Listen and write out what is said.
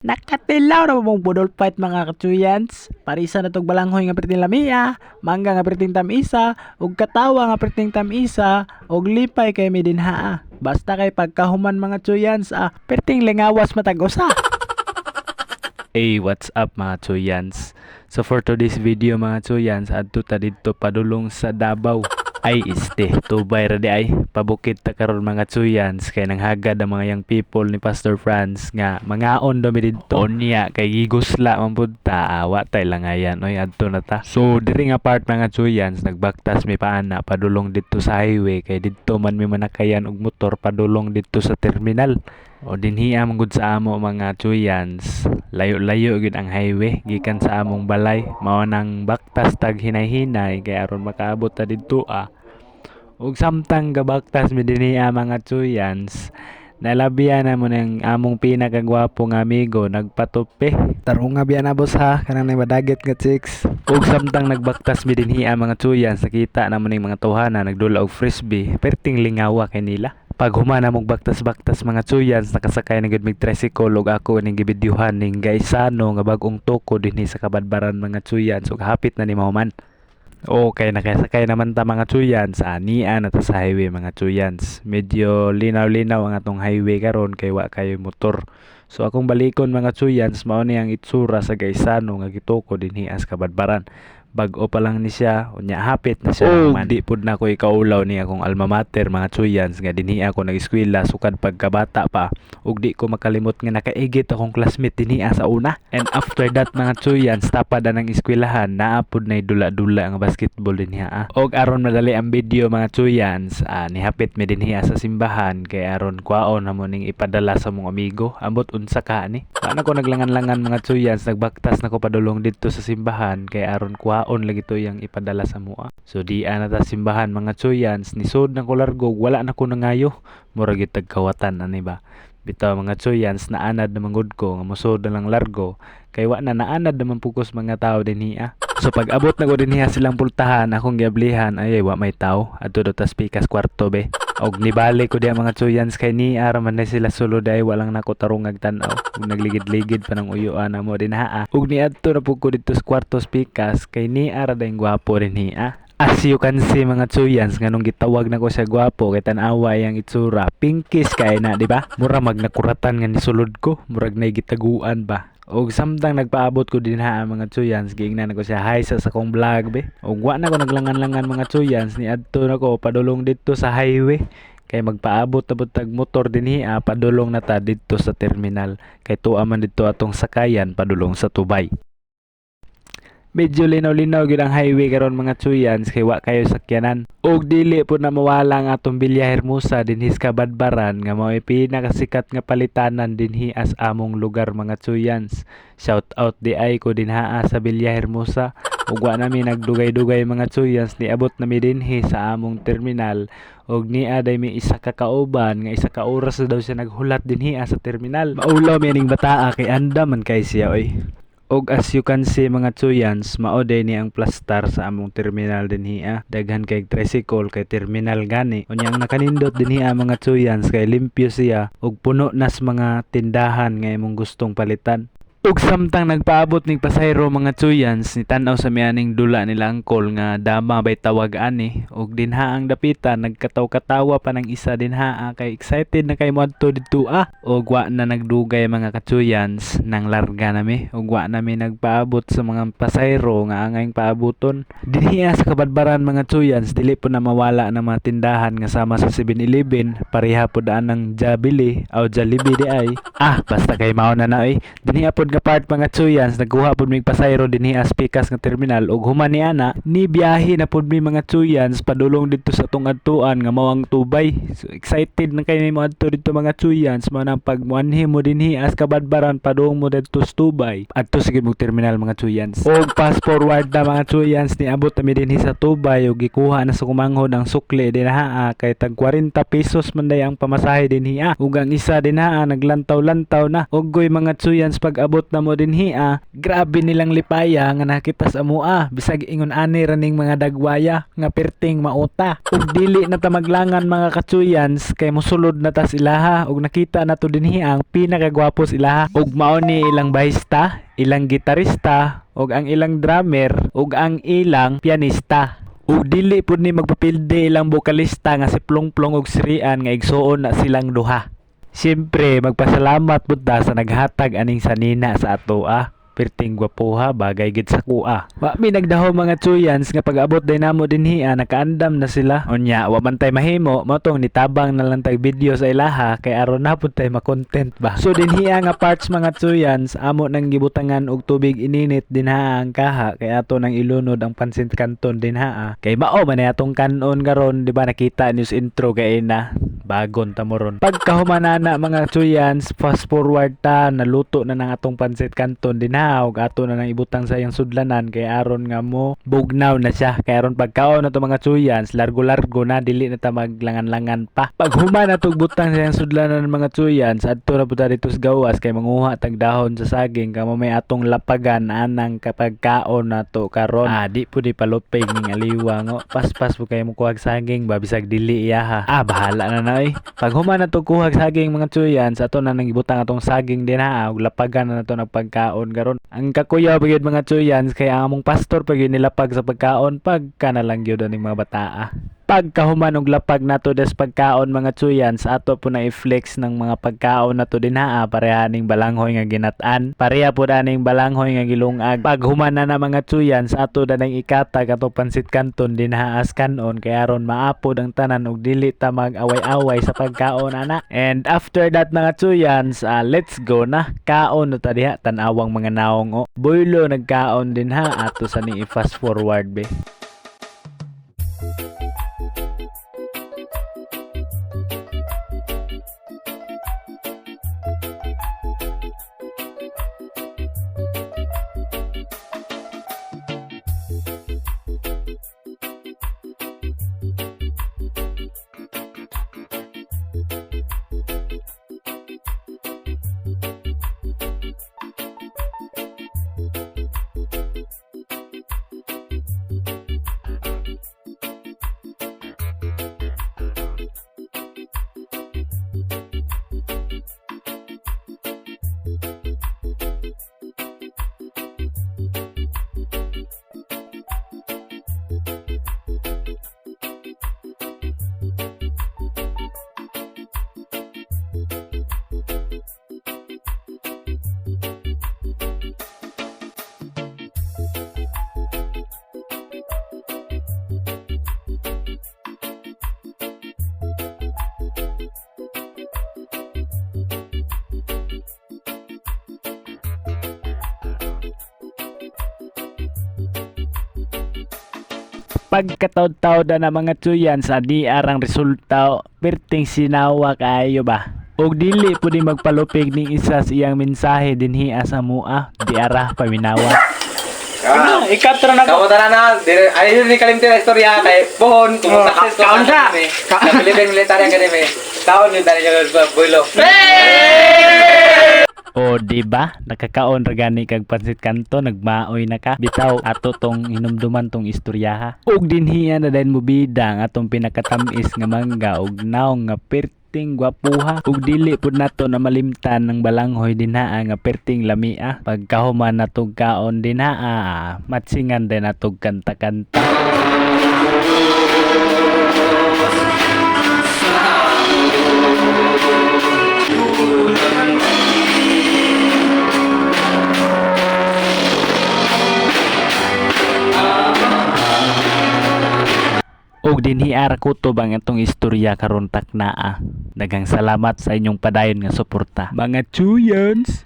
Nakatilaw na mong budol fight mga katsuyans. Parisa na tong balanghoy nga perting lamia, mangga nga perting tamisa, ug katawa nga perting tamisa, ug lipay kay midinha. Basta kay pagkahuman mga tsuyans, perting lingawas matag usa. Hey, what's up mga Chuyans? So for today's video mga Chuyans, adto ta dito padulong sa Davao. Ay tubay ra di ay pabukid ta karon mga Chuyans kay nanghagad ang mga young people ni Pastor Franz nga mangaon daw mi didto. Unya kay gigusla man pud ta, awa tay langayan oy adto na ta. So diri nga part mga Chuyans nagbaktas mi paana padulong dito sa highway kay didto man mi manakayan og motor padulong dito sa terminal. O dinhiya man gud sa amo mga Chuyans, layo-layo gid ang highway gikan sa among balay, mao nang baktas tag hinay-hinay kay aron makaabot ta didto. Ug samtang gabaktas mi dinhiya mga Chuyans, nalabihan na mo ng among pinakagwapo nga amigo nagpatupi. Tarong nga biya na boss ha, kanang nabadaget nga chicks. Ug samtang nagbaktas mi dinhiya mga Chuyans, nakita na mo ning mga tawhana nagdula og frisbee, perting lingawa kay nila. Pag humana mong baktas-baktas mga Chuyans, nakasakay na gud mig tricycle ug ako ning gibidyuhan ning gaisano nga bag-ong tuko dinhi sa Kabadbaran mga Chuyans ug hapit na ni mahuman. Okay, nakasakay naman ta mga Chuyans, ania na ta sa highway mga Chuyans. Medyo linaw-linaw ang atong highway karon kay wa kayo motor. So akong balikon mga Chuyans, mao ni ang itsura sa gaisano nga gituko dinhi sa Kabadbaran. Bag-o pa lang ni siya, unya hapit na siya man. Di pud na ko ikaulaw ni akong alma mater mga Chuyans nga dinhi ako nag-eskwela sukad pagkabata pa. Ug di ko makalimot nga nakaigit akong classmate dinhi sa una. And after that mga Chuyans, tapad na ng eskwelahan, naapod na dula-dula ang basketball dinhi. Og aron madali ang video mga Chuyans, nihapit mi dinhi sa simbahan kay aron kwaon na mo ning ipadala sa mong amigo. Ambot unsa ka ni? Paano ko naglangan-langan mga Chuyans, nagbaktas na ko padulong dito sa simbahan kay aron kwaon lagi to yang ipadala sa mua. So di ana ta simbahan mga Chuyans, nisod na ko largo, wala na ko nangayo. Murag itag kawatan ani ba? Bitaw mga Chuyans, naanad naman gud ko nga musod na lang largo kay wa na naanad naman pugos mga tao dinhi. So pag abot na ko dinhi silang pultahan, akong giablihan ay wa may tao adto do ta pikas kwarto be. Og nibalik ko diya mga Chuyans kay ni araman na sila sulod ay walang nako tarong tan-aw. Ug nagligid-ligid pa ng uyuan na mo dinha. Ug niadto na pud ko dito sa kwarto pikas kay ni ara dayong gwapo dinhi. As you can see mga Chuyans, nganong gitawag na ko siya gwapo kay tan-awa yang itsura, pinkish kay na, di ba? Mura magnakuratan nga ni sulod ko, murag na gitaguan ba. Og samtang nagpaabot ko din mga Chuyans, giingnan ko siya hi sa akong vlog be. Og wa na ko naglangan-langan mga Chuyans, ni adto na ko padulong dito sa highway. Kay magpaabot-abot tag motor dinhi padulong na ta dito sa terminal. Kay tuwa man dito atong sakayan padulong sa Tubay. Medyo linaw-linaw gyud ang highway karon mga Chuyans kay wa kayo sakyanan. Og dili po na mawala ang atong Villa Hermosa dinhi sa Kabadbaran nga mao pinakasikat nga palitanan dinhi as among lugar mga Chuyans. Shout out di ay ko dinha sa Villa Hermosa. Ug wa nami nagdugay-dugay mga Chuyans, niabot nami dinhi sa among terminal. Og niya day may isa ka kauban nga isa ka oras na daw siya naghulat dinhi sa terminal. Maulaw mi ning bataa kay anda man kay siya oy. Og as you can see mga Chuyans, mao day ni ang plastar sa among terminal dinhi. Daghan kay tricycle kay terminal gani. Unyang nakanindot dinhi mga Chuyans kay limpyo siya og puno nas mga tindahan nga imong gustong palitan. Ug samtang nagpaabot ning pasahero mga Chuyans, nitanaw sa mianing dula nila angkol nga dama bay tawag ani. Ug dinha ang dapitan, nagkataw-katawa pa ng isa dinha kay excited na kay moadto didto. Ug wa na nagdugay mga Chuyans, nang larga nami. Ug wa nami nagpaabot sa mga pasahero nga angayng paaboton. Dinhi sa Kabadbaran mga Chuyans, dili po na mawala ng mga tindahan nga sama sa 7-Eleven, pareha po daan ng Jabili o Jollibee di ay. Basta kay mao na oy. Dinhi pod part mga Chuyans, nagkuha pod mig pasayro dinhi as pikas nga terminal ug human ni ana ni biyahe na pod mi mga Chuyans padulong dito sa tong adtuan nga mao ang Tubay. So excited na kay mo adto dito mga Chuyans, mao nang pagmuanhi mo dinhi as Kabadbaran padung mo dito sa Tubay. Adto sige mo terminal mga Chuyans. Og fast forward na mga Chuyans, niabot na mi dinhi sa Tubay ug gikuha na sa kumanghod ang sukli dinha kay tag 40 pesos man day ang pamasahe dinhi. Ug ang isa dinha naglantaw-lantaw na. Ug goy mga Chuyans, pag abot pag-abot na mo dinhi grabe nilang lipaya nga nakita sa mua bisag ingon ani raning mga dagwaya nga perting mauta. Ug dili na ta maglangan mga katsuyans kay mosulod na ta sila ug nakita na to dinhi ang pinakagwapo sila ug mao ni ilang bahista, ilang gitarista ug ang ilang drummer ug ang ilang pianista. Ug dili pud ni magpapilde ilang bokalista nga si Plongplong ug si Rian nga igsuon na silang duha. Siyempre, magpasalamat pud ta sa naghatag aning sanina sa ato perting gwapuha bagay gid sa kuha. Wa mi nagdaho mga tsuyans nga pag-abot day namo dinhi nakaandam na sila. Unya, wa man tay mahimo mo tong nitabang na lang tay video sa ilaha kay aron na pud tay ma-content ba. So dinhi nga parts mga tsuyans amo nang gibutangan og tubig ininit dinha ang kaha kay ato nang ilunod ang pansit kanton dinha kay mao man atong kanon karon di ba nakita news intro kay na bagon ta mo ron. Pagkahumanana mga tsuyans, fast forward ta naluto na nang atong pansit kanton dinha ug ato na nang ibutang sa iyang sudlanan kay aron nga mo bugnaw na siya kay aron pagkaon na to mga tsuyans largo-largo na dili na ta maglangan-langan pa. Pag human na butang sa iyang sudlanan mga tsuyans adto na pud dito sa gawas kay manguha tag dahon sa saging kamo may atong lapagan anang kapag kaon na to karon. Di pud palupig ning aliwa ngo paspas po kay mo kuhag saging ba bisag dili iya bahala na na Pag human na to kuhag saging mga tsuyans ato na nang ibutang atong saging din ug lapagan na to nagpagkaon karon. Ang kakuya pagid mga tsuyans kay ang among pastor pagid nilapag sa pagkaon pagka na lang gyud aning mga bata. Pagkahuman og lapag nato des pagkaon mga tsuyans ato po na i-flex ng mga pagkaon nato dinha pareha ning balanghoy nga ginat-an pareha pud aning balanghoy nga gilungag. Paghuman na mga tsuyans ato danang ikatag ato pansit kanton dinha as kanon kay aron maapod ang tanan ug dili ta mag-away-away sa pagkaon ana. And after that mga tsuyans let's go na kaon na ta diha tan-awang mga naong boylo nagkaon dinha ato sa ni i-fast forward be. Pagkataod-taod na mga tsuyans di arang resulta perting sinawa kayo ba. Og dili pud magpalupig ning isa sa iyang mensahe dinhi sa mua di ara paminawa. Ikatra na Kamu tanan na, ay ni kalimti na istorya kay pohon kung success kaon sa. Philippine Military Academy. Kaon yun tani yung bulo. O di ba nakakaon ra gani kag pansit kanto nagmaoy na ka bitaw ato tong hinumduman tong istoryaha. Og dinhi na dayon mo bida nga atong pinakatamis nga mangga og naong nga perting gwapuha ug dili pud nato na malimtan ng balanghoy dinha nga perting lamia. Pagkahuman natog kaon dinha matsingan din natog kanta-kanta. Og dinhi ara kutob ang atong istorya karon taknaa. Daghang salamat sa inyong padayon nga suporta. Mga tsuyans!